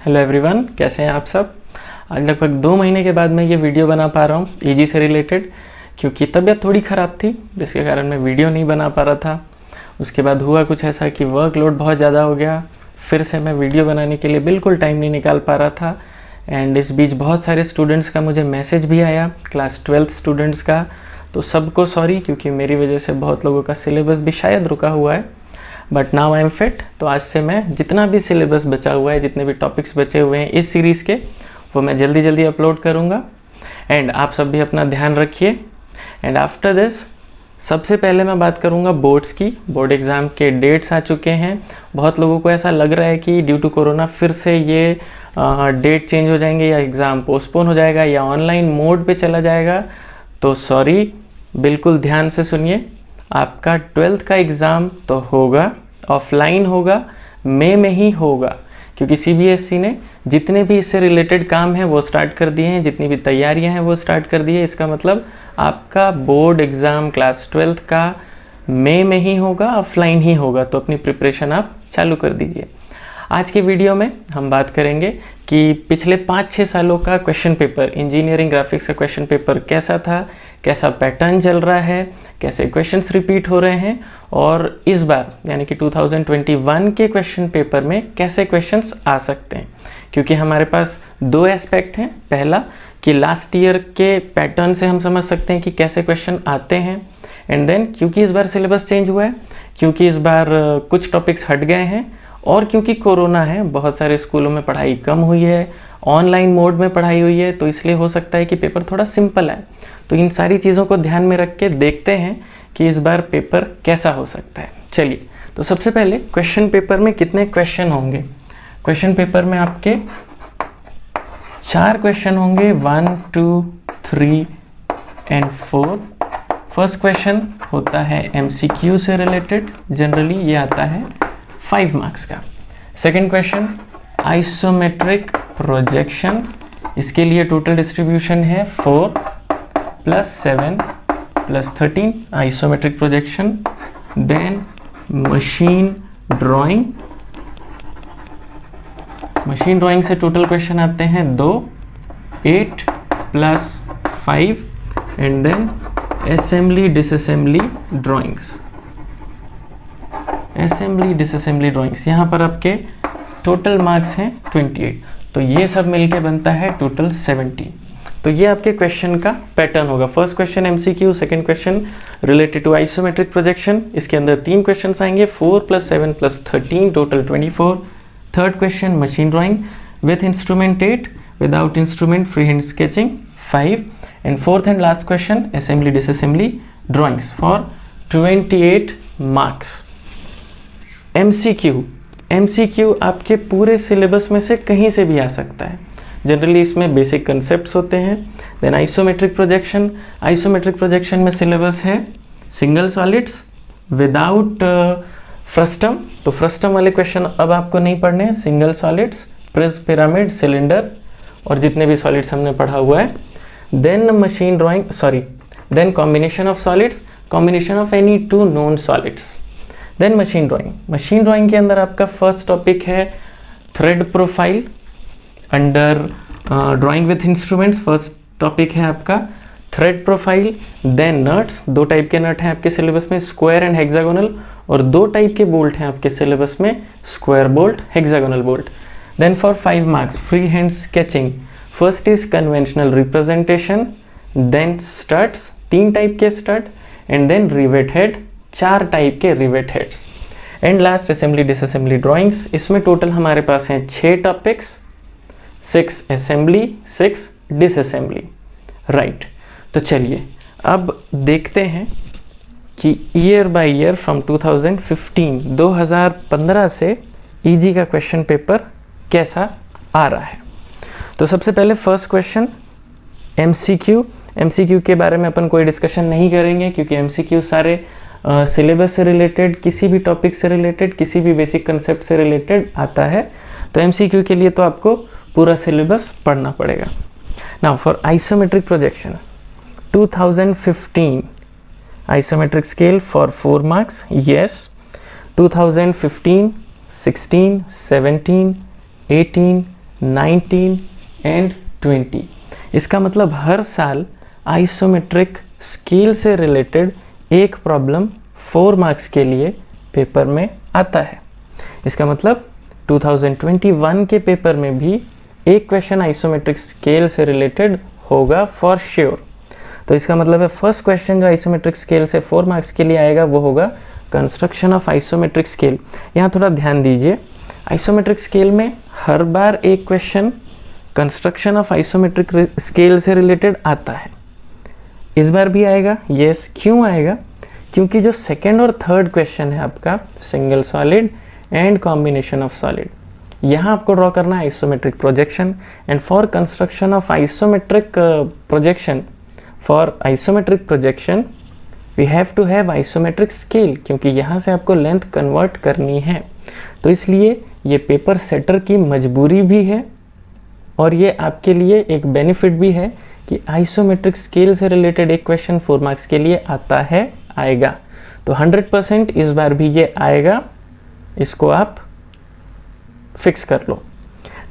Hello everyone, कैसे हैं आप सब। आज लगभग 2 महीने के बाद मैं ये वीडियो बना पा रहा हूँ ईजी से रिलेटेड, क्योंकि तबीयत थोड़ी ख़राब थी जिसके कारण मैं वीडियो नहीं बना पा रहा था। उसके बाद हुआ कुछ ऐसा कि वर्कलोड बहुत ज़्यादा हो गया, फिर से मैं वीडियो बनाने के लिए बिल्कुल टाइम नहीं निकाल पा रहा था। एंड इस बीच बहुत सारे स्टूडेंट्स का मुझे मैसेज भी आया, क्लास 12th स्टूडेंट्स का, तो सबको सॉरी, क्योंकि मेरी वजह से बहुत लोगों का सिलेबस भी शायद रुका हुआ है। But now I am fit, तो आज से मैं जितना भी सिलेबस बचा हुआ है, जितने भी टॉपिक्स बचे हुए हैं इस सीरीज़ के, वो मैं जल्दी जल्दी अपलोड करूँगा। एंड आप सब भी अपना ध्यान रखिए। एंड आफ्टर दिस सबसे पहले मैं बात करूँगा बोर्ड्स की। बोर्ड एग्ज़ाम के डेट्स आ चुके हैं। बहुत लोगों को ऐसा लग रहा है कि ड्यू टू कोरोना फिर से ये डेट चेंज हो जाएंगे या एग्ज़ाम पोस्टपोन हो जाएगा या ऑनलाइन मोड पे चला जाएगा। तो सॉरी, बिल्कुल ध्यान से सुनिए। आपका 12th का एग्ज़ाम तो होगा, ऑफलाइन होगा, मई में ही होगा, क्योंकि सीबीएसई ने जितने भी इससे रिलेटेड काम हैं वो स्टार्ट कर दिए हैं, जितनी भी तैयारियां हैं वो स्टार्ट कर दी है। इसका मतलब आपका बोर्ड एग्ज़ाम क्लास 12th का मई में ही होगा, ऑफलाइन ही होगा। तो अपनी प्रिपरेशन आप चालू कर दीजिए। आज की वीडियो में हम बात करेंगे कि पिछले 5-6 सालों का क्वेश्चन पेपर, इंजीनियरिंग ग्राफिक्स का क्वेश्चन पेपर कैसा था, कैसा पैटर्न चल रहा है, कैसे क्वेश्चंस रिपीट हो रहे हैं, और इस बार यानी कि 2021 के क्वेश्चन पेपर में कैसे क्वेश्चंस आ सकते हैं। क्योंकि हमारे पास 2 एस्पेक्ट हैं। पहला कि लास्ट ईयर के पैटर्न से हम समझ सकते हैं कि कैसे क्वेश्चन आते हैं, एंड देन क्योंकि इस बार सिलेबस चेंज हुआ है, क्योंकि इस बार कुछ टॉपिक्स हट गए हैं, और क्योंकि कोरोना है, बहुत सारे स्कूलों में पढ़ाई कम हुई है, ऑनलाइन मोड में पढ़ाई हुई है, तो इसलिए हो सकता है कि पेपर थोड़ा सिंपल है। तो इन सारी चीज़ों को ध्यान में रख के देखते हैं कि इस बार पेपर कैसा हो सकता है। चलिए, तो सबसे पहले क्वेश्चन पेपर में कितने क्वेश्चन होंगे। क्वेश्चन पेपर में आपके 4 क्वेश्चन होंगे, 1, 2, 3 एंड 4। फर्स्ट क्वेश्चन होता है MCQ से रिलेटेड, जनरली ये आता है 5 मार्क्स का। सेकेंड क्वेश्चन आइसोमेट्रिक प्रोजेक्शन, इसके लिए टोटल डिस्ट्रीब्यूशन है 4 + 7 + 13 isometric projection. Then machine drawing, machine drawing से टोटल क्वेश्चन आते हैं 2, 8 + 5 and then assembly disassembly drawings. Assembly disassembly drawings, यहाँ पर आपके टोटल मार्क्स हैं 28, तो ये सब मिलके बनता है टोटल 70। तो ये आपके क्वेश्चन का पैटर्न होगा। First question MCQ, second question related to isometric projection, इसके अंदर 3 क्वेश्चन आएंगे, 4 + 7 + 13 total 24। Third question machine drawing with instrument 8, without instrument free hand sketching 5 and fourth and last question assembly disassembly drawings for 28 marks. MCQ आपके पूरे syllabus में से कहीं से भी आ सकता है। जनरली इसमें बेसिक कंसेप्ट्स होते हैं। Then isometric projection, isometric projection में सिलेबस है सिंगल सॉलिड्स विदाउट फ्रस्टम, तो फ्रस्टम वाले क्वेश्चन अब आपको नहीं पढ़ने हैं। Single solids, prism, pyramid, cylinder और जितने भी सॉलिड्स हमने पढ़ा हुआ है। Then machine drawing, then combination of solids, combination of any 2 known solids. Then machine drawing, machine drawing के अंदर आपका फर्स्ट टॉपिक है thread profile under drawing with instruments. First topic है आपका thread profile. Then nuts, 2 type के nut हैं आपके syllabus में, स्क्वायर एंड हेक्सागोनल, और 2 टाइप के बोल्ट हैं आपके सिलेबस में, square bolt, hexagonal bolt. Then for 5 marks free hand sketching, first is conventional representation, then studs, 3 type के stud, and then rivet head, 4 type के rivet heads, and last assembly disassembly drawings. इसमें total हमारे पास हैं 6 topics, 6 assembly, 6 disassembly, right. तो चलिए अब देखते हैं कि ईयर बाय ईयर फ्रॉम 2015 से ईजी का क्वेश्चन पेपर कैसा आ रहा है। तो सबसे पहले फर्स्ट क्वेश्चन MCQ के बारे में अपन कोई डिस्कशन नहीं करेंगे, क्योंकि MCQ सारे सिलेबस से रिलेटेड, किसी भी टॉपिक से रिलेटेड, किसी भी बेसिक कंसेप्ट से रिलेटेड आता है। तो MCQ के लिए तो आपको पूरा सिलेबस पढ़ना पड़ेगा। Now for isometric projection 2015 isometric scale for 4 marks, yes. 2015, 16, 17, 18, 19 and 20। इसका मतलब हर साल आइसोमेट्रिक स्केल से रिलेटेड एक प्रॉब्लम 4 मार्क्स के लिए पेपर में आता है। इसका मतलब 2021 के पेपर में भी एक क्वेश्चन आइसोमेट्रिक स्केल से रिलेटेड होगा फॉर श्योर। तो इसका मतलब है फर्स्ट क्वेश्चन जो आइसोमेट्रिक स्केल से 4 मार्क्स के लिए आएगा वो होगा कंस्ट्रक्शन ऑफ आइसोमेट्रिक स्केल। यहाँ थोड़ा ध्यान दीजिए, आइसोमेट्रिक स्केल में हर बार एक question construction of isometric scale से रिलेटेड आता है। इस बार भी आएगा। यस, क्यों आएगा? क्योंकि जो सेकेंड और थर्ड क्वेश्चन है आपका single solid and combination of solid, यहाँ आपको ड्रॉ करना है isometric projection. And for construction of isometric projection, for isometric projection we have to have isometric scale, क्योंकि यहाँ से आपको लेंथ कन्वर्ट करनी है। तो इसलिए ये पेपर सेटर की मजबूरी भी है और ये आपके लिए एक बेनिफिट भी है कि आइसोमेट्रिक स्केल से रिलेटेड एक क्वेश्चन 4 मार्क्स के लिए आता है, आएगा। तो 100% इस बार भी ये आएगा, इसको आप फिक्स कर लो।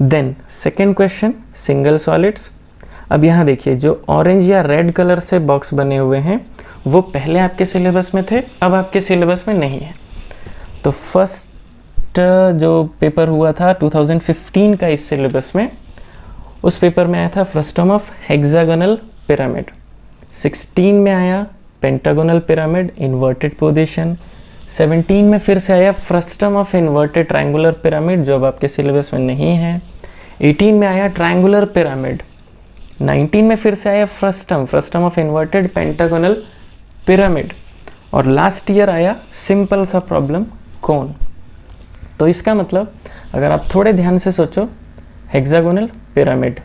Then second question single solids. अब यहाँ देखिए, जो ऑरेंज या रेड कलर से बॉक्स बने हुए हैं वो पहले आपके सिलेबस में थे, अब आपके सिलेबस में नहीं है। तो फर्स्ट जो पेपर हुआ था 2015 का इस सिलेबस में, उस पेपर में आया था फ्रस्टम ऑफ हेक्सागोनल पिरामिड। 16 में आया पेंटागोनल पिरामिड इन्वर्टेड पोजीशन। 17 में फिर से आया frustum of inverted triangular pyramid, जो अब आपके सिलेबस में नहीं है। 18 में आया ट्रायंगुलर पिरामिड। 19 में फिर से आया frustum of inverted pentagonal pyramid. और लास्ट ईयर आया सिंपल सा प्रॉब्लम कोन। तो इसका मतलब अगर आप थोड़े ध्यान से सोचो, hexagonal pyramid,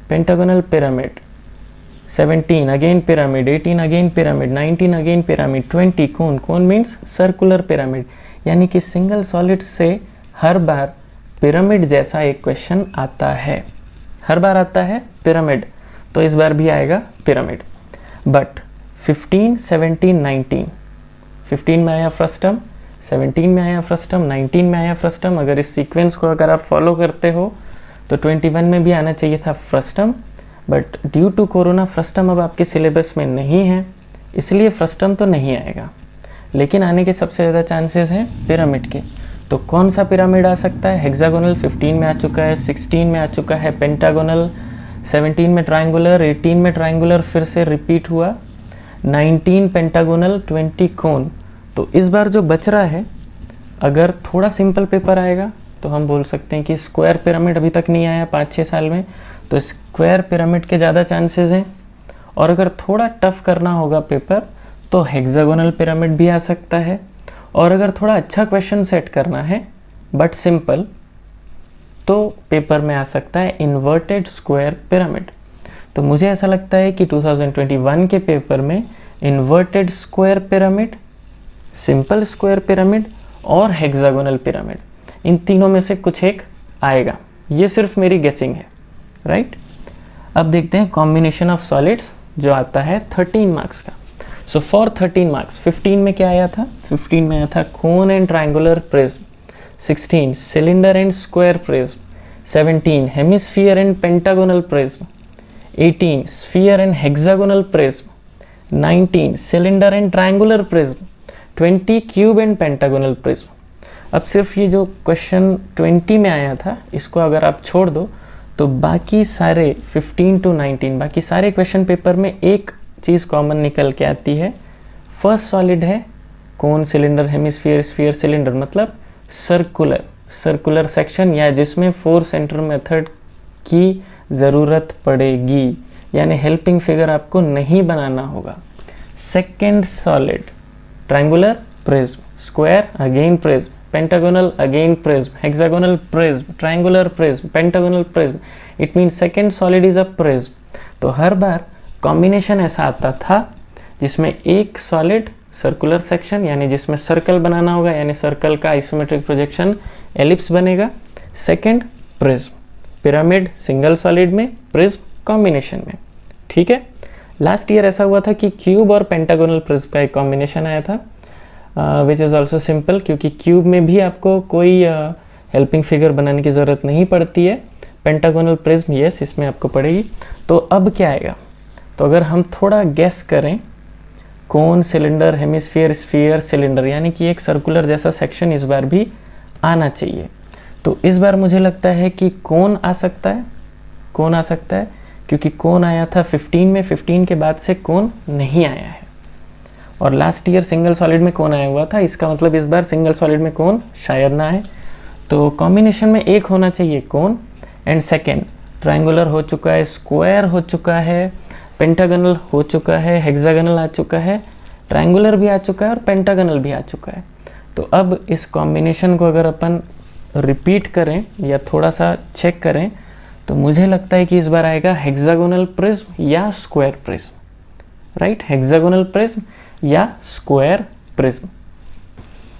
pentagonal pyramid, 17 again pyramid, 18 again pyramid, 19 again pyramid, 20 कोन। कोन मीन्स सर्कुलर पिरामिड, यानी कि सिंगल सॉलिड से हर बार पिरामिड जैसा एक क्वेश्चन आता है, हर बार आता है पिरामिड। तो इस बार भी आएगा पिरामिड। बट 15, 17, 19, 15 में आया फ्रस्टम, 17 में आया फ्रस्टम, 19 में आया फ्रस्टम। अगर इस सीक्वेंस को अगर आप फॉलो करते हो तो 21 में भी आना चाहिए था frustum, but due to corona frustum अब आपके सिलेबस में नहीं है, इसलिए फ्रस्टम तो नहीं आएगा। लेकिन आने के सबसे ज़्यादा चांसेस हैं पिरामिड के। तो कौन सा पिरामिड आ सकता है? हेक्सागोनल 15 में आ चुका है, 16 में आ चुका है पेंटागोनल, 17 में ट्रायंगुलर, 18 में ट्रायंगुलर फिर से रिपीट हुआ, 19 पेंटागोनल, 20 कोन। तो इस बार जो बच रहा है, अगर थोड़ा सिंपल पेपर आएगा तो हम बोल सकते हैं कि स्क्वायर पिरामिड अभी तक नहीं आया 5-6 साल में, तो स्क्वायर पिरामिड के ज़्यादा चांसेस हैं। और अगर थोड़ा टफ करना होगा पेपर तो हेक्सागोनल पिरामिड भी आ सकता है। और अगर थोड़ा अच्छा क्वेश्चन सेट करना है बट सिंपल, तो पेपर में आ सकता है इन्वर्टेड स्क्वायर पिरामिड। तो मुझे ऐसा लगता है कि 2021 के पेपर में inverted square pyramid, simple square pyramid और हेक्सागोनल पिरामिड, इन तीनों में से कुछ एक आएगा। ये सिर्फ मेरी गेसिंग है, राइट। अब देखते हैं कॉम्बिनेशन ऑफ सॉलिड्स जो आता है 13 मार्क्स का। सो फॉर 13 मार्क्स 15 में क्या आया था? 15 में आया था cone and triangular prism, 16 cylinder and square prism, 17 hemisphere and pentagonal prism, 18 sphere and hexagonal prism, 19 cylinder and triangular prism, 20 cube and pentagonal prism. अब सिर्फ ये जो क्वेश्चन 20 में आया था, इसको अगर आप छोड़ दो तो बाकी सारे 15 to 19 बाकी सारे क्वेश्चन पेपर में एक चीज़ कॉमन निकल के आती है। फर्स्ट सॉलिड है कोन, सिलेंडर, हेमिस्फीयर, स्फीयर, सिलेंडर, मतलब सर्कुलर सेक्शन, या जिसमें 4 सेंटर मेथड की ज़रूरत पड़ेगी, यानी हेल्पिंग फिगर आपको नहीं बनाना होगा। Second solid triangular prism, square again prism, pentagonal again prism, hexagonal prism, triangular prism, pentagonal prism. It mean second solid is a prism. तो हर बार कॉम्बिनेशन ऐसा आता था जिसमें एक सॉलिड सर्कुलर सेक्शन, यानी जिसमें सर्कल बनाना होगा, यानी सर्कल का आइसोमेट्रिक प्रोजेक्शन एलिप्स बनेगा। Second prism, pyramid single solid में, प्रिज्म कॉम्बिनेशन में, ठीक है। लास्ट ईयर ऐसा हुआ था कि क्यूब और पेंटागोनल प्रिज्म का एक कॉम्बिनेशन आया था, विच इज़ ऑल्सो सिंपल, क्योंकि क्यूब में भी आपको कोई हेल्पिंग फिगर बनाने की ज़रूरत नहीं पड़ती है। पेंटागोनल प्रिज्म, यस इसमें आपको पड़ेगी। तो अब क्या आएगा, तो अगर हम थोड़ा गेस करें, कोन, सिलेंडर, हेमिस्फीयर, स्फीयर, सिलेंडर, यानी कि एक सर्कुलर जैसा सेक्शन इस बार भी आना चाहिए। तो इस बार मुझे लगता है कि कोन आ सकता है, कोन आ सकता है, क्योंकि कोन आया था 15 में, 15 के बाद से कोन नहीं आया है। और लास्ट ईयर सिंगल सॉलिड में कोन आया हुआ था, इसका मतलब इस बार सिंगल सॉलिड में कोन शायद ना आए। तो कॉम्बिनेशन में एक होना चाहिए कोन, एंड सेकेंड ट्रायंगुलर हो चुका है, स्क्वायर हो चुका है, पेंटागनल हो चुका है, हेक्सागनल आ चुका है, ट्रायंगुलर भी आ चुका है और पेंटागनल भी आ चुका है। तो अब इस कॉम्बिनेशन को अगर अपन रिपीट करें या थोड़ा सा चेक करें, तो मुझे लगता है कि इस बार आएगा हेक्सागोनल प्रिज्म या square prism, right, hexagonal prism या square prism.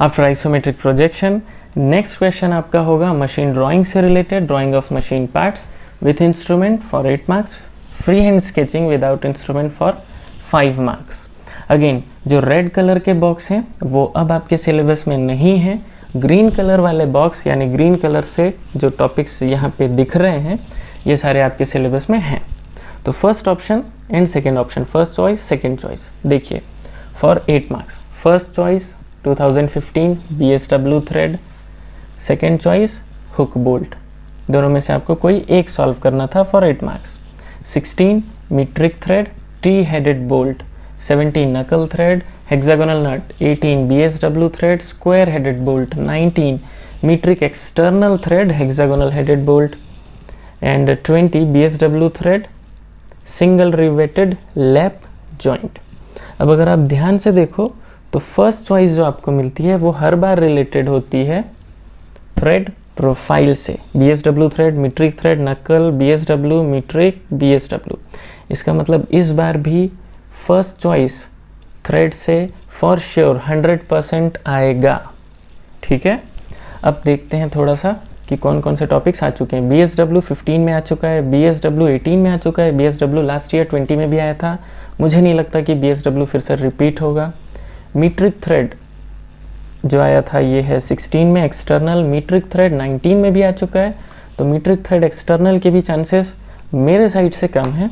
After isometric projection next question आपका होगा मशीन ड्राइंग से related, drawing of machine parts with instrument for 8 marks, free hand sketching without instrument for 5 marks. Again जो red colour के box हैं वो अब आपके सिलेबस में नहीं है, ग्रीन कलर वाले बॉक्स यानी ग्रीन कलर से जो टॉपिक्स यहाँ पे दिख रहे हैं ये सारे आपके सिलेबस में हैं। तो first option and second option, first choice second choice, देखिए for 8 marks first choice 2015 BSW thread, second choice hook bolt, दोनों में से आपको कोई एक सॉल्व करना था for 8 marks. 16 metric thread, T headed bolt, 17 knuckle thread, hexagonal nut, 18 BSW thread, square headed bolt, 19 metric external thread, hexagonal headed bolt, and 20 BSW thread, single riveted lap joint. अब अगर आप ध्यान से देखो तो फर्स्ट चॉइस जो आपको मिलती है वो हर बार रिलेटेड होती है थ्रेड प्रोफाइल से, BSW थ्रेड, मीट्रिक थ्रेड, नकल, BSW, मीट्रिक, BSW। इसका मतलब इस बार भी फर्स्ट चॉइस थ्रेड से फॉर श्योर 100% आएगा, ठीक है। अब देखते हैं थोड़ा सा कि कौन कौन से टॉपिक्स आ चुके हैं। BSW 15 में आ चुका है, BSW 18 में आ चुका है, BSW लास्ट ईयर 20 में भी आया था, मुझे नहीं लगता कि BSW फिर से रिपीट होगा। मीट्रिक थ्रेड जो आया था ये है 16 में एक्सटर्नल, मीट्रिक थ्रेड 19 में भी आ चुका है, तो मीट्रिक थ्रेड एक्सटर्नल के भी चांसेस मेरे साइड से कम है।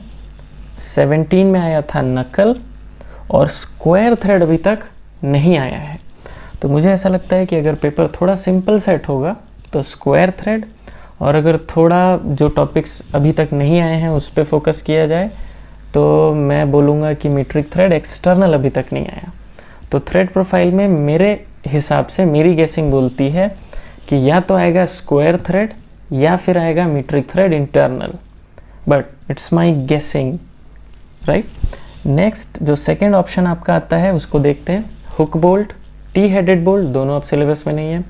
17 में आया था नकल, और स्क्वायर थ्रेड अभी तक नहीं आया है। तो मुझे ऐसा लगता है कि अगर पेपर थोड़ा सिंपल सेट होगा तो स्क्वायर थ्रेड, और अगर थोड़ा जो टॉपिक्स अभी तक नहीं आए हैं उस पर फोकस किया जाए तो मैं बोलूँगा कि मीट्रिक थ्रेड एक्सटर्नल अभी तक नहीं आया। तो थ्रेड प्रोफाइल में मेरे हिसाब से मेरी गेसिंग बोलती है कि या तो आएगा स्क्वायर थ्रेड या फिर आएगा metric thread internal, but it's my guessing, right. Next जो सेकंड ऑप्शन आपका आता है उसको देखते हैं। Hook bolt, T headed bolt, दोनों अब सिलेबस में नहीं है।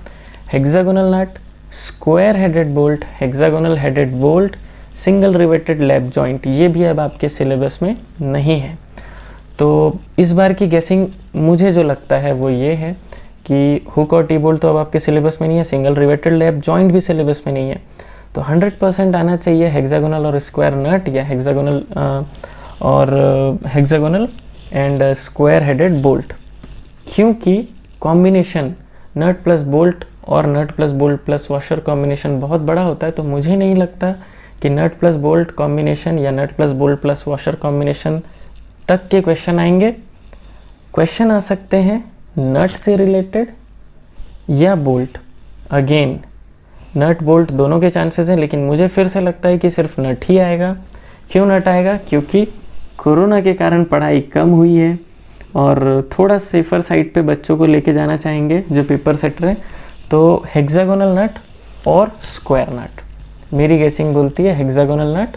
Hexagonal nut, square headed bolt, hexagonal headed bolt, single riveted lap joint, ये भी अब आपके सिलेबस में नहीं है। तो इस बार की गेसिंग मुझे जो लगता है वो ये है कि हुक और टी बोल्ट तो अब आपके सिलेबस में नहीं है, सिंगल रिवेटेड लैप जॉइंट भी सिलेबस में नहीं है, तो 100% आना चाहिए हेक्सागोनल और स्क्वायर नट, या हेक्सागोनल और hexagonal and square headed bolt, क्योंकि कॉम्बिनेशन नट प्लस बोल्ट और nut plus bolt plus washer combination बहुत बड़ा होता है। तो मुझे नहीं लगता कि नट प्लस बोल्ट कॉम्बिनेशन या nut plus bolt plus washer combination तक के क्वेश्चन आएंगे। क्वेश्चन आ सकते हैं नट से रिलेटेड या बोल्ट, अगेन नट बोल्ट दोनों के चांसेस हैं, लेकिन मुझे फिर से लगता है कि सिर्फ नट ही आएगा। क्यों नट आएगा? क्योंकि कोरोना के कारण पढ़ाई कम हुई है और थोड़ा सेफर साइड पे बच्चों को लेके जाना चाहेंगे जो पेपर सेट रहे, तो हेक्सागोनल नट और स्क्वायर नट, मेरी गेसिंग बोलती है हेक्सागोनल नट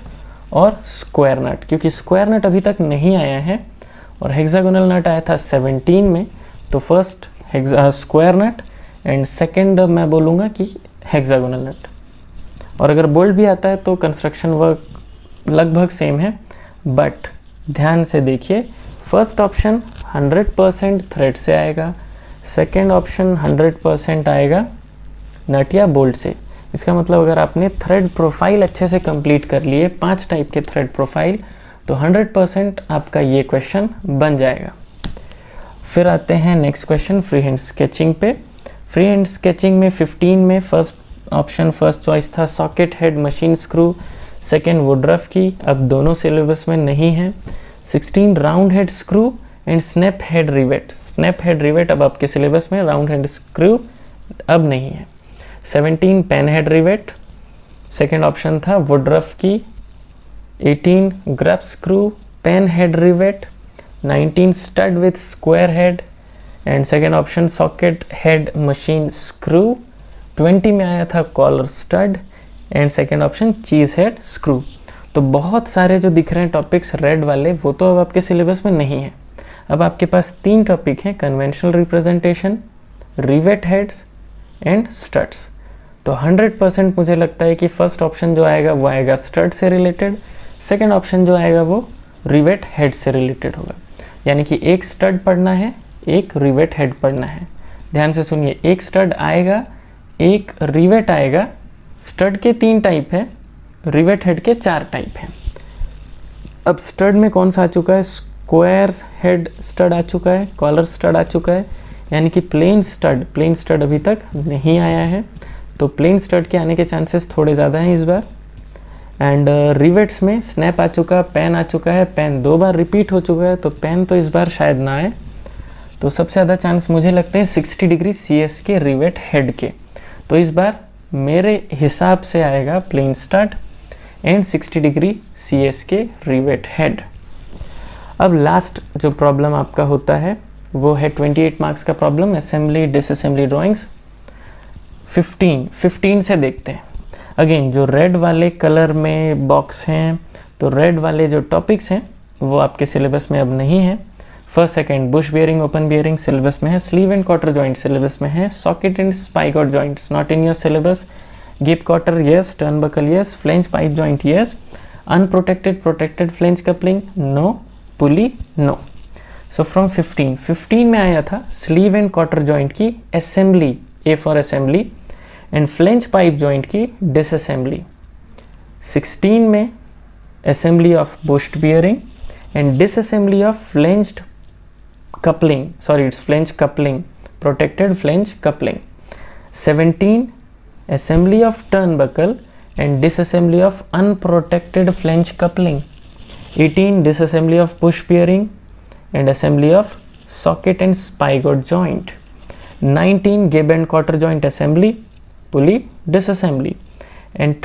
और स्क्वायर नट, क्योंकि स्क्वायर नट अभी तक नहीं आया है और हेक्सागोनल नट आया था 17 में। तो first square nut and second मैं बोलूँगा कि हेक्सागोनल नट, और अगर बोल्ट भी आता है तो कंस्ट्रक्शन वर्क लगभग सेम है। बट ध्यान से देखिए, फर्स्ट ऑप्शन 100% थ्रेड से आएगा, सेकंड ऑप्शन 100% आएगा नट या बोल्ट से। इसका मतलब अगर आपने थ्रेड प्रोफाइल अच्छे से कंप्लीट कर लिए, 5 टाइप के थ्रेड प्रोफाइल, तो 100% आपका ये क्वेश्चन बन जाएगा। फिर आते हैं next question free hand sketching पे। फ्री हैंड स्केचिंग में 15 में फर्स्ट ऑप्शन फर्स्ट चॉइस था socket head machine screw, second Woodruff की, अब दोनों सिलेबस में नहीं है। 16 round head screw and snap head rivet, snap head rivet अब आपके सिलेबस में, राउंड हेड स्क्रू अब नहीं है। 17 pan head rivet, second option था वुडरफ की। 18 grub screw pan head rivet, 19 stud with square head and second option socket head machine screw. 20 में आया था collar stud and second option cheese head screw. तो बहुत सारे जो दिख रहे हैं टॉपिक्स रेड वाले वो तो अब आपके सिलेबस में नहीं है। अब आपके पास 3 टॉपिक हैं, conventional representation, rivet heads and studs. तो 100% मुझे लगता है कि फर्स्ट ऑप्शन जो आएगा वो आएगा स्टड से रिलेटेड, सेकेंड ऑप्शन जो आएगा वो रिवेट हेड से रिलेटेड होगा। यानी कि एक स्टड पढ़ना है, एक रिवेट हेड पढ़ना है। ध्यान से सुनिए, एक स्टड आएगा, एक रिवेट आएगा। स्टड के 3 टाइप है, रिवेट हेड के 4 टाइप हैं। अब स्टड में कौन सा आ चुका है, स्क्वायर हेड स्टड आ चुका है, कॉलर स्टड आ चुका है, यानी कि प्लेन स्टड अभी तक नहीं आया है। तो प्लेन स्टड के आने के चांसेस थोड़े ज़्यादा हैं इस बार। एंड रिवेट्स में स्नैप आ चुका, पेन आ चुका है, पेन 2 बार रिपीट हो चुका है, तो पेन तो इस बार शायद ना आए। तो सबसे ज़्यादा चांस मुझे लगते हैं 60 डिग्री CS के रिवेट हेड के। तो इस बार मेरे हिसाब से आएगा plain stud and 60 degree CS के रिवेट हेड। अब लास्ट जो प्रॉब्लम आपका होता है वो है 28 मार्क्स का प्रॉब्लम, असेंबली डिसअसेंबली ड्राइंग्स। 15 से देखते हैं। अगेन जो रेड वाले कलर में बॉक्स हैं, तो रेड वाले जो टॉपिक्स हैं वो आपके सिलेबस में अब नहीं है। First second bush bearing open bearing syllabus में है, sleeve and cotter joint syllabus में है, socket and spigot joints not in your syllabus, gib cotter yes, turn buckle yes, flange pipe joint yes, unprotected protected flange coupling no, pulley no. So from 15 में आया था sleeve and cotter joint की assembly, a for assembly, and flange pipe joint की disassembly. 16 में assembly of बुश्ड bearing and disassembly of flanged coupling, sorry it's flange coupling, protected flange coupling. 17 assembly of turnbuckle and disassembly of unprotected flange coupling. 18 disassembly of push bearing and assembly of socket and spigot joint. 19 gib and quarter joint assembly, pulley disassembly. And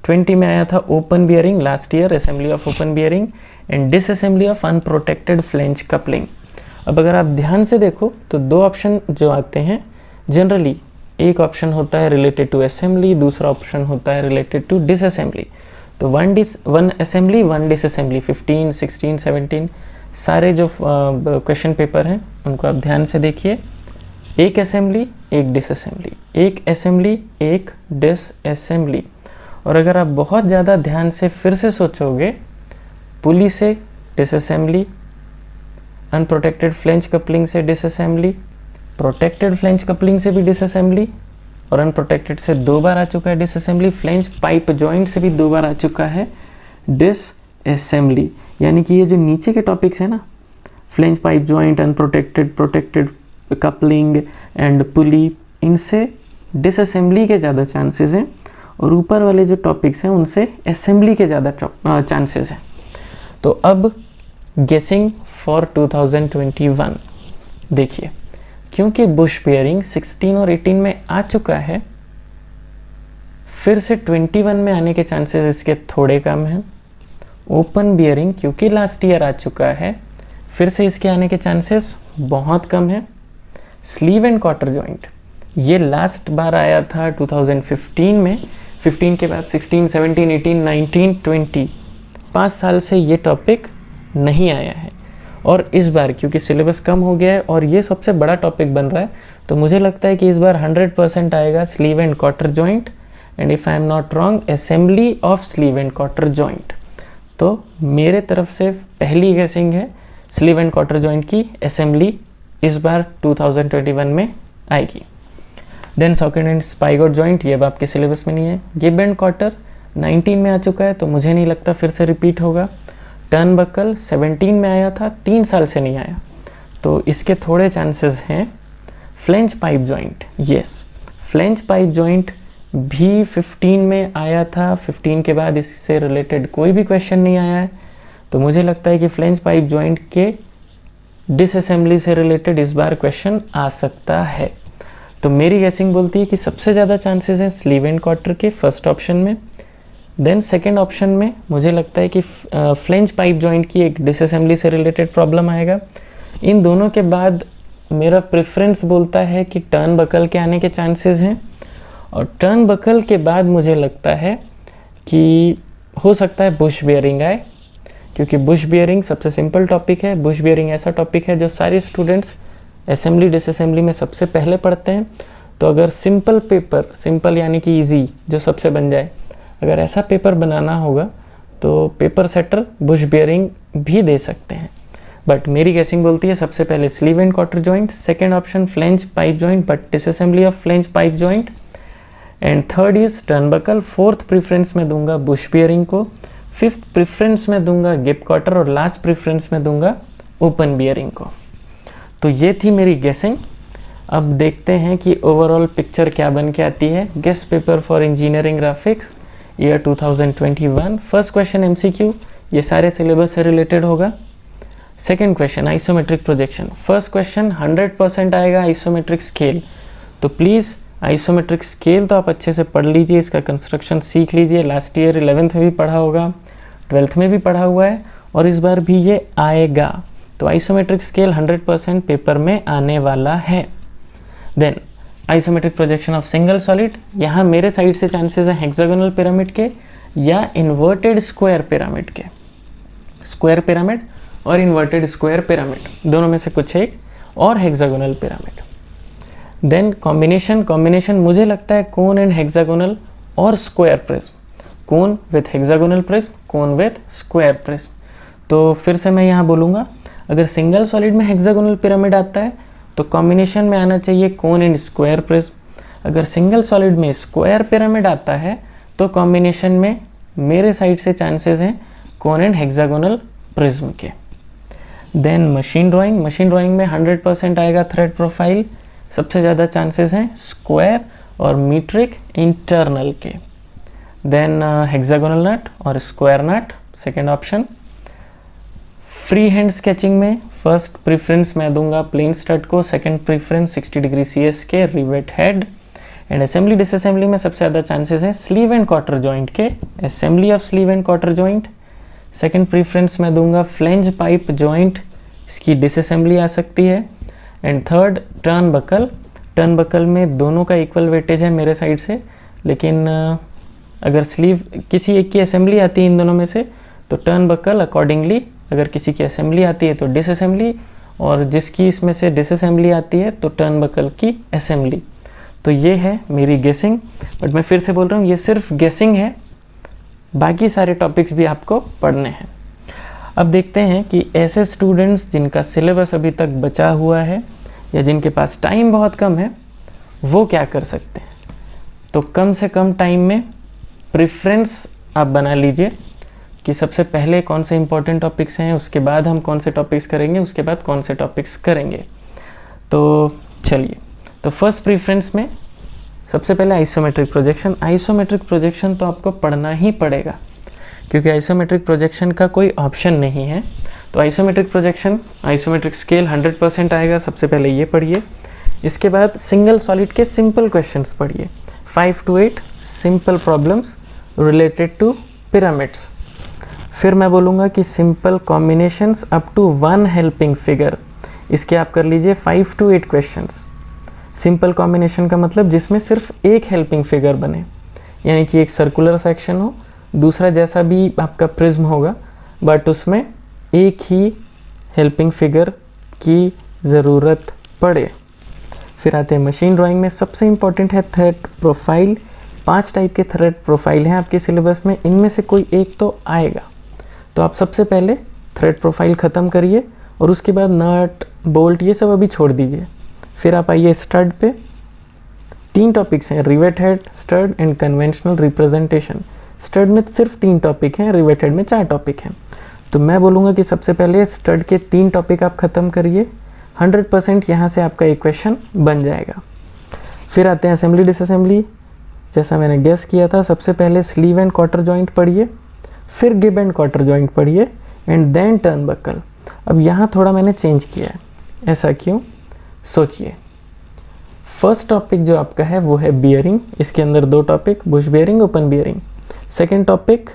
20 में आया था open bearing last year, assembly of open bearing and disassembly of unprotected flange coupling. अब अगर आप ध्यान से देखो तो 2 ऑप्शन जो आते हैं जनरली, एक ऑप्शन होता है रिलेटेड टू असेंबली, दूसरा ऑप्शन होता है रिलेटेड टू डिसअसेंबली। तो 1 असेंबली 1 डिसअसेंबली, 15, 16, 17 सारे जो क्वेश्चन पेपर हैं उनको आप ध्यान से देखिए। एक असेंबली एक डिसअसेंबली, एक असेंबली एक डिसअसेंबली। और अगर आप बहुत ज़्यादा ध्यान से फिर से सोचोगे, पुली से डिसअसेंबली, अनप्रोटेक्टेड फ्लेंज कपलिंग से डिसअसेंबली, प्रोटेक्टेड फ्लेंज कपलिंग से भी डिसअसेंबली, और अनप्रोटेक्टेड से 2 बार आ चुका है डिसअसेंबली, फ्लेंज पाइप जॉइंट से भी 2 बार आ चुका है डिसअसेंबली। यानी कि ये जो नीचे के टॉपिक्स हैं ना, flange pipe joint, unprotected, protected coupling and पुली, इनसे डिसअसेंबली के ज़्यादा चांसेस हैं, और ऊपर वाले जो टॉपिक्स हैं उनसे असेंबली के ज़्यादा चांसेस हैं। तो अब गेसिंग फॉर 2021 देखिए, क्योंकि बुश बियरिंग 16 और 18 में आ चुका है, फिर से 21 में आने के चांसेस इसके थोड़े कम हैं। ओपन बियरिंग क्योंकि लास्ट ईयर आ चुका है, फिर से इसके आने के चांसेस बहुत कम हैं। स्लीव एंड क्वार्टर जॉइंट ये लास्ट बार आया था 2015 में, 15 के बाद 16, 17, 18, 19, 20, 5 साल से ये टॉपिक नहीं आया है। और इस बार क्योंकि सिलेबस कम हो गया है और ये सबसे बड़ा टॉपिक बन रहा है, तो मुझे लगता है कि इस बार 100% आएगा sleeve and cotter joint, and if I am not wrong assembly of sleeve and cotter joint. तो मेरे तरफ से पहली गेसिंग है स्लीव एंड क्वार्टर जॉइंट की असेंबली इस बार 2021 में आएगी। देन सॉकेट एंड स्पाइगॉट जॉइंट, ये अब आपके सिलेबस में नहीं है। गिब एंड क्वार्टर 19 में आ चुका है, तो मुझे नहीं लगता फिर से रिपीट होगा। टर्न बकल 17 में आया था, 3 साल से नहीं आया, तो इसके थोड़े चांसेस हैं। Flange pipe joint, yes flange pipe joint भी 15 में आया था, 15 के बाद इससे रिलेटेड कोई भी क्वेश्चन नहीं आया है, तो मुझे लगता है कि फ्लेंज पाइप जॉइंट के डिसअसेंबली से रिलेटेड इस बार क्वेश्चन आ सकता है। तो मेरी गेसिंग बोलती है कि सबसे ज़्यादा चांसेस हैं स्लीव एंड क्वार्टर के फर्स्ट ऑप्शन में। देन सेकेंड ऑप्शन में मुझे लगता है कि फ्लेंज पाइप जॉइंट की एक डिसअसेंबली से रिलेटेड प्रॉब्लम आएगा। इन दोनों के बाद मेरा प्रेफरेंस बोलता है कि टर्न बकल के आने के चांसेस हैं, और टर्न बकल के बाद मुझे लगता है कि हो सकता है बुश बेयरिंग आए, क्योंकि बुश बेयरिंग सबसे सिंपल टॉपिक है। बुश बेयरिंग ऐसा टॉपिक है जो सारे स्टूडेंट्स असेंबली डिसअसेंबली में सबसे पहले पढ़ते हैं। तो अगर सिंपल पेपर, सिंपल यानी कि इजी, जो सबसे बन जाए, अगर ऐसा पेपर बनाना होगा तो पेपर सेटर बुश बेयरिंग भी दे सकते हैं। बट मेरी गेसिंग बोलती है सबसे पहले sleeve and cotter joint, second option flange pipe joint but disassembly of flange pipe joint, and third is turnbuckle. Fourth preference में दूंगा बुश बेयरिंग को, फिफ्थ प्रेफरेंस में दूंगा गिप क्वार्टर, और लास्ट प्रेफरेंस में दूंगा ओपन बेयरिंग को। तो ये थी मेरी गेसिंग। अब देखते हैं कि ओवरऑल पिक्चर क्या बन के आती है। Guest paper for engineering graphics year 2021। First question MCQ, ये सारे सिलेबस से रिलेटेड होगा। Second question isometric projection. First question 100% आएगा आइसोमेट्रिक स्केल। तो प्लीज़ आइसोमेट्रिक स्केल तो आप अच्छे से पढ़ लीजिए, इसका कंस्ट्रक्शन सीख लीजिए। लास्ट ईयर 11th में भी पढ़ा होगा, 12th में भी पढ़ा हुआ है, और इस बार भी ये आएगा। तो आइसोमेट्रिक स्केल 100% पेपर में आने वाला है। Then isometric projection of single solid, यहाँ मेरे साइड से चांसेस हैं हेक्सागोनल पिरामिड के या इन्वर्टेड स्क्वायर पिरामिड के। स्क्वायर पिरामिड और इन्वर्टेड स्क्वायर पिरामिड दोनों में से कुछ एक, और हेक्सागोनल पिरामिड। देन कॉम्बिनेशन मुझे लगता है कोन एंड हेक्सागोनल और square prism, cone with hexagonal prism, cone with square prism. तो फिर से मैं यहाँ बोलूँगा, अगर सिंगल सॉलिड में हेक्सागोनल पिरामिड आता है तो कॉम्बिनेशन में आना चाहिए कोन एंड स्क्वायर प्रिज्म। अगर सिंगल सॉलिड में स्क्वायर पिरामिड आता है तो कॉम्बिनेशन में मेरे साइड से चांसेस हैं कोन एंड हेक्सागोनल प्रिज्म के। देन मशीन ड्राइंग में 100% आएगा थ्रेड प्रोफाइल। सबसे ज़्यादा चांसेस हैं स्क्वायर और मीट्रिक इंटरनल के। देन हेक्सागोनल नट और square nut, second option. Free hand sketching में फर्स्ट प्रेफरेंस मैं दूंगा प्लेन स्टड को, सेकंड प्रेफरेंस 60 डिग्री CS के rivet head, and assembly disassembly में सबसे ज़्यादा चांसेस हैं स्लीव एंड क्वार्टर जॉइंट के, assembly of sleeve and cotter joint. Second preference मैं दूंगा फ्लेंज पाइप जॉइंट, इसकी डिसअसेंबली आ सकती है। एंड थर्ड टर्न बकल में दोनों का इक्वल वेटेज है मेरे साइड से, लेकिन अगर स्लीव किसी एक की असेंबली आती है इन दोनों में से तो टर्न बकल अकॉर्डिंगली, अगर किसी की असेंबली आती है तो डिसअसेंबली, और जिसकी इसमें से डिसअसेंबली आती है तो टर्न बकल की असेंबली। तो ये है मेरी गेसिंग, बट मैं फिर से बोल रहा हूँ ये सिर्फ गेसिंग है, बाकी सारे टॉपिक्स भी आपको पढ़ने हैं। अब देखते हैं कि ऐसे स्टूडेंट्स जिनका सिलेबस अभी तक बचा हुआ है या जिनके पास टाइम बहुत कम है वो क्या कर सकते हैं। तो कम से कम टाइम में प्रेफरेंस आप बना लीजिए कि सबसे पहले कौन से इंपॉर्टेंट टॉपिक्स हैं, उसके बाद हम कौन से टॉपिक्स करेंगे, उसके बाद कौन से टॉपिक्स करेंगे। तो चलिए, तो फर्स्ट प्रेफरेंस में सबसे पहले आइसोमेट्रिक प्रोजेक्शन तो आपको पढ़ना ही पड़ेगा, क्योंकि आइसोमेट्रिक प्रोजेक्शन का कोई ऑप्शन नहीं है। तो आइसोमेट्रिक स्केल 100% आएगा, सबसे पहले ये पढ़िए। इसके बाद सिंगल सॉलिड के सिंपल क्वेश्चंस पढ़िए, 5 to 8 simple problems related to pyramids. फिर मैं बोलूँगा कि simple combinations up to 1 helping figure, इसके आप कर लीजिए 5 to 8 क्वेश्चंस। सिंपल कॉम्बिनेशन का मतलब जिसमें सिर्फ एक हेल्पिंग फिगर बने, यानी कि एक सर्कुलर सेक्शन हो, दूसरा जैसा भी आपका प्रिज्म होगा, बट उसमें एक ही हेल्पिंग फिगर की ज़रूरत पड़े। फिर आते हैं मशीन ड्राइंग में, सबसे इम्पॉर्टेंट है थ्रेड प्रोफाइल। 5 टाइप के थ्रेड प्रोफाइल हैं आपके सिलेबस में, इनमें से कोई एक तो आएगा। तो आप सबसे पहले थ्रेड प्रोफाइल ख़त्म करिए और उसके बाद नट बोल्ट ये सब अभी छोड़ दीजिए। फिर आप आइए स्टड पे। 3 टॉपिक्स हैं, rivet head, stud and conventional representation. Stud में सिर्फ 3 टॉपिक हैं, रिवेट हेड में 4 टॉपिक हैं। तो मैं बोलूँगा कि सबसे पहले स्टड के 3 टॉपिक आप ख़त्म करिए, 100% यहाँ से आपका इक्वेशन बन जाएगा। फिर आते हैं असेंबली डिसअसेंबली। जैसा मैंने गेस किया था, सबसे पहले स्लीव एंड क्वार्टर जॉइंट पढ़िए, फिर गिब एंड क्वार्टर जॉइंट पढ़िए एंड देन टर्न बकल। अब यहाँ थोड़ा मैंने चेंज किया है, ऐसा क्यों, सोचिए। फर्स्ट टॉपिक जो आपका है वो है बियरिंग, इसके अंदर 2 topic, Bush bearing, open bearing. Second topic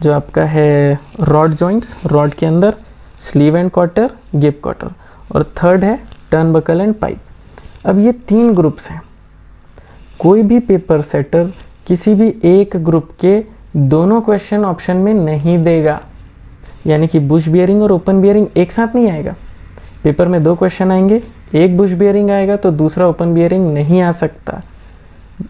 जो आपका है रॉड जॉइंट्स, रॉड के अंदर sleeve and quarter, Gibb quarter, और थर्ड है टर्न बकल एंड पाइप। अब ये 3 ग्रुप्स हैं। कोई भी पेपर सेटर किसी भी एक ग्रुप के दोनों क्वेश्चन ऑप्शन में नहीं देगा, यानी कि बुश बियरिंग और ओपन बियरिंग एक साथ नहीं आएगा। पेपर में 2 क्वेश्चन आएंगे, एक बुश बियरिंग आएगा तो दूसरा ओपन बियरिंग नहीं आ सकता।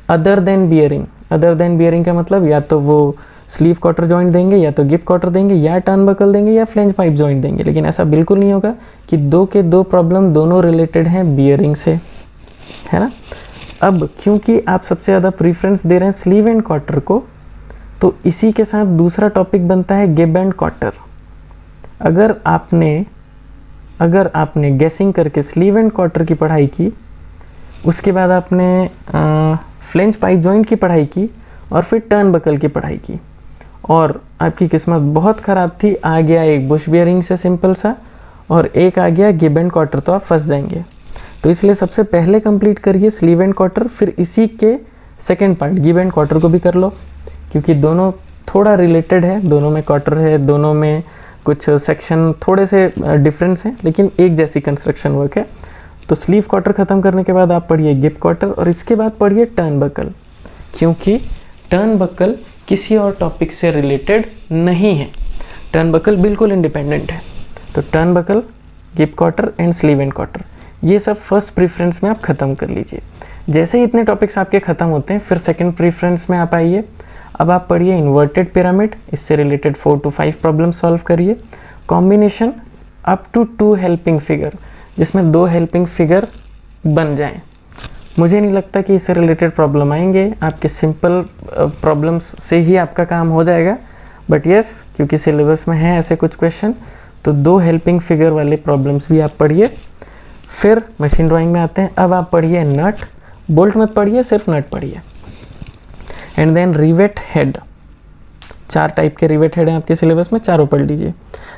Other than bearing, other than bearing का मतलब या तो वो स्लीव क्वार्टर जॉइंट देंगे, या तो गिब क्वार्टर देंगे, या टर्न बकल देंगे, या फ्लेंज पाइप जॉइंट देंगे। लेकिन ऐसा बिल्कुल नहीं होगा कि 2 के 2 प्रॉब्लम दोनों रिलेटेड हैं बियरिंग से, है ना। अब क्योंकि आप सबसे ज़्यादा प्रीफरेंस दे रहे हैं स्लीव एंड क्वार्टर को, तो इसी के साथ दूसरा टॉपिक बनता है गिब एंड क्वार्टर। अगर आपने गेसिंग करके स्लीव एंड क्वार्टर की पढ़ाई की, उसके बाद आपने फ्लेंज पाइप जॉइंट की पढ़ाई की और फिर टर्न बकल की पढ़ाई की, और आपकी किस्मत बहुत ख़राब थी, आ गया एक बुश बियरिंग से सिंपल सा और एक आ गया गिब एंड क्वार्टर, तो आप फंस जाएंगे। तो इसलिए सबसे पहले कंप्लीट करिए स्लीव एंड क्वार्टर, फिर इसी के second part Gibb and quarter को भी कर लो, क्योंकि दोनों थोड़ा रिलेटेड है, दोनों में क्वार्टर है, दोनों में कुछ सेक्शन थोड़े से डिफरेंस हैं, लेकिन एक जैसी कंस्ट्रक्शन वर्क है। तो स्लीव क्वार्टर ख़त्म करने के बाद आप पढ़िए गिब क्वार्टर और इसके बाद पढ़िए टर्न बकल, क्योंकि टर्न बकल किसी और टॉपिक से रिलेटेड नहीं है। टर्न बकल बिल्कुल इंडिपेंडेंट है। तो turnbuckle, gib cotter and sleeve and cotter, ये सब फर्स्ट प्रीफरेंस में आप ख़त्म कर लीजिए। जैसे ही इतने टॉपिक्स आपके ख़त्म होते हैं, फिर सेकंड प्रीफरेंस में आप आइए। अब आप पढ़िए इन्वर्टेड पिरामिड, इससे रिलेटेड 4 to 5 प्रॉब्लम सॉल्व करिए। Combination up to 2 helping figure, जिसमें 2 हेल्पिंग फिगर बन जाएं। मुझे नहीं लगता कि इससे रिलेटेड प्रॉब्लम आएंगे, आपके सिंपल प्रॉब्लम्स से ही आपका काम हो जाएगा। बट यस, क्योंकि सिलेबस में है ऐसे कुछ क्वेश्चन, तो 2 हेल्पिंग फिगर वाले प्रॉब्लम्स भी आप पढ़िए। फिर मशीन ड्राइंग में आते हैं। अब आप पढ़िए नट, बोल्ट मत पढ़िए, सिर्फ नट पढ़िए। And then rivet head, 4 type के रिवेट हेड हैं आपके सिलेबस में, चारों पढ़ लीजिए।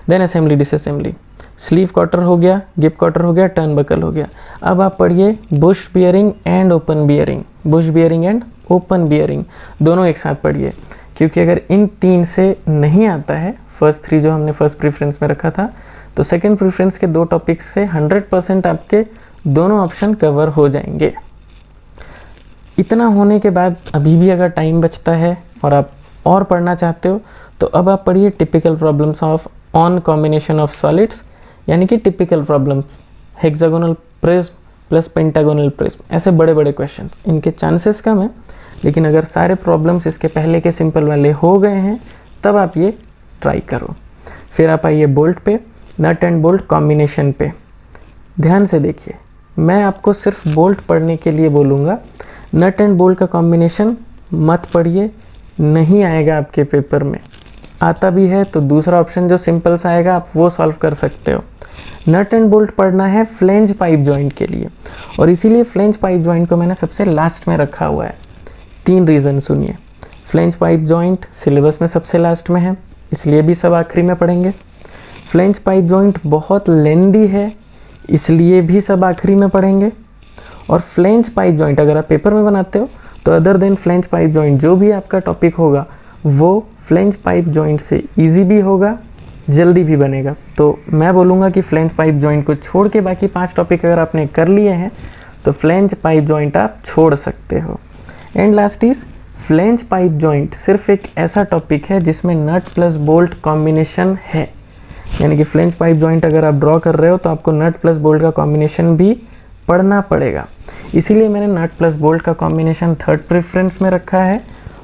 Then assembly disassembly, sleeve cotter हो गया, गिब क्वार्टर हो गया, टर्न बकल हो गया। अब आप पढ़िए Bush bearing and open bearing, Bush bearing and open bearing, दोनों एक साथ पढ़िए, क्योंकि अगर इन 3 से नहीं आता है, फर्स्ट 3 जो हमने फर्स्ट प्रीफरेंस में रखा था, तो सेकंड प्रीफरेंस के 2 टॉपिक्स से 100% आपके दोनों ऑप्शन कवर हो जाएंगे। इतना होने के बाद अभी भी अगर टाइम बचता है और आप और पढ़ना चाहते हो, तो अब आप पढ़िए typical problems of on combination of solids, यानी कि typical problem, hexagonal prism plus pentagonal prism, ऐसे बड़े बड़े क्वेश्चंस। इनके चांसेस कम है, लेकिन अगर सारे प्रॉब्लम्स इसके पहले के सिंपल वाले हो गए हैं, तब आप ये ट्राई करो। फिर आप आइए बोल्ट पे, नट एंड बोल्ट कॉम्बिनेशन पे। ध्यान से देखिए, मैं आपको सिर्फ बोल्ट पढ़ने के लिए बोलूँगा, नट एंड बोल्ट का कॉम्बिनेशन मत पढ़िए, नहीं आएगा आपके पेपर में। आता भी है तो दूसरा ऑप्शन जो सिंपल सा आएगा, आप वो सॉल्व कर सकते हो। नट एंड बोल्ट पढ़ना है फ्लेंज पाइप जॉइंट के लिए, और इसीलिए फ्लेंज पाइप जॉइंट को मैंने सबसे लास्ट में रखा हुआ है। 3 रीज़न सुनिए। फ्लेंज पाइप जॉइंट सिलेबस में सबसे लास्ट में है, इसलिए भी सब आखिरी में पढ़ेंगे। फ्लेंज पाइप जॉइंट बहुत लेंदी है, इसलिए भी सब आखिरी में पढ़ेंगे। और फ्लेंज पाइप जॉइंट अगर आप पेपर में बनाते हो, तो other than flange pipe joint जो भी आपका टॉपिक होगा, वो फ्लेंज पाइप जॉइंट से इजी भी होगा, जल्दी भी बनेगा। तो मैं बोलूँगा कि फ्लेंज पाइप जॉइंट को छोड़ के बाकी 5 टॉपिक अगर आपने कर लिए हैं, तो फ्लेंज पाइप जॉइंट आप छोड़ सकते हो। And last is, flange pipe joint सिर्फ एक ऐसा टॉपिक है जिसमें नट प्लस बोल्ट कॉम्बिनेशन है, यानी कि फ्लेंज पाइप जॉइंट अगर आप ड्रॉ कर रहे हो, तो आपको नट प्लस बोल्ट का कॉम्बिनेशन भी पढ़ना पड़ेगा। इसीलिए मैंने नट प्लस बोल्ट का कॉम्बिनेशन 3rd प्रेफरेंस में रखा है,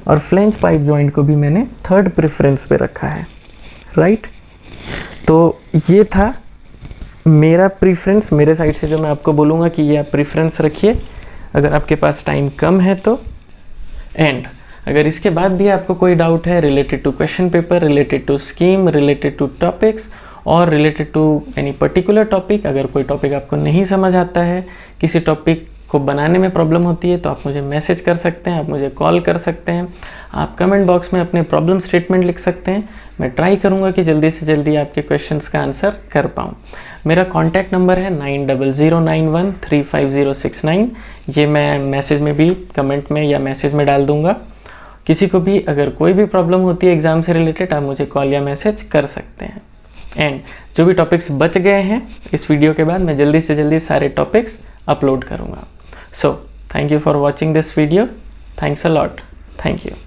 और फ्लेंज पाइप जॉइंट को भी मैंने 3rd प्रेफरेंस पे रखा है, राइट। तो ये था मेरा प्रेफरेंस, मेरे साइड से जो मैं आपको बोलूँगा कि ये आप प्रेफरेंस रखिए अगर आपके पास टाइम कम है तो। एंड अगर इसके बाद भी आपको कोई डाउट है related to question paper, related to scheme, related to topics और related to any particular topic, अगर कोई टॉपिक आपको नहीं समझ आता है, किसी टॉपिक को बनाने में प्रॉब्लम होती है तो आप मुझे मैसेज कर सकते हैं, आप मुझे कॉल कर सकते हैं, आप कमेंट बॉक्स में अपने प्रॉब्लम स्टेटमेंट लिख सकते हैं। मैं ट्राई करूँगा कि जल्दी से जल्दी आपके क्वेश्चंस का आंसर कर पाऊँ। मेरा कॉन्टैक्ट नंबर है 9009135069। ये मैं मैसेज में भी, कमेंट में या मैसेज में डाल दूँगा। किसी को भी अगर कोई भी प्रॉब्लम होती है एग्ज़ाम से रिलेटेड, आप मुझे कॉल या मैसेज कर सकते हैं। एंड जो भी टॉपिक्स बच गए हैं इस वीडियो के बाद, मैं जल्दी से जल्दी सारे टॉपिक्स अपलोड करूँगा। So thank you for watching this video. Thanks a lot. Thank you.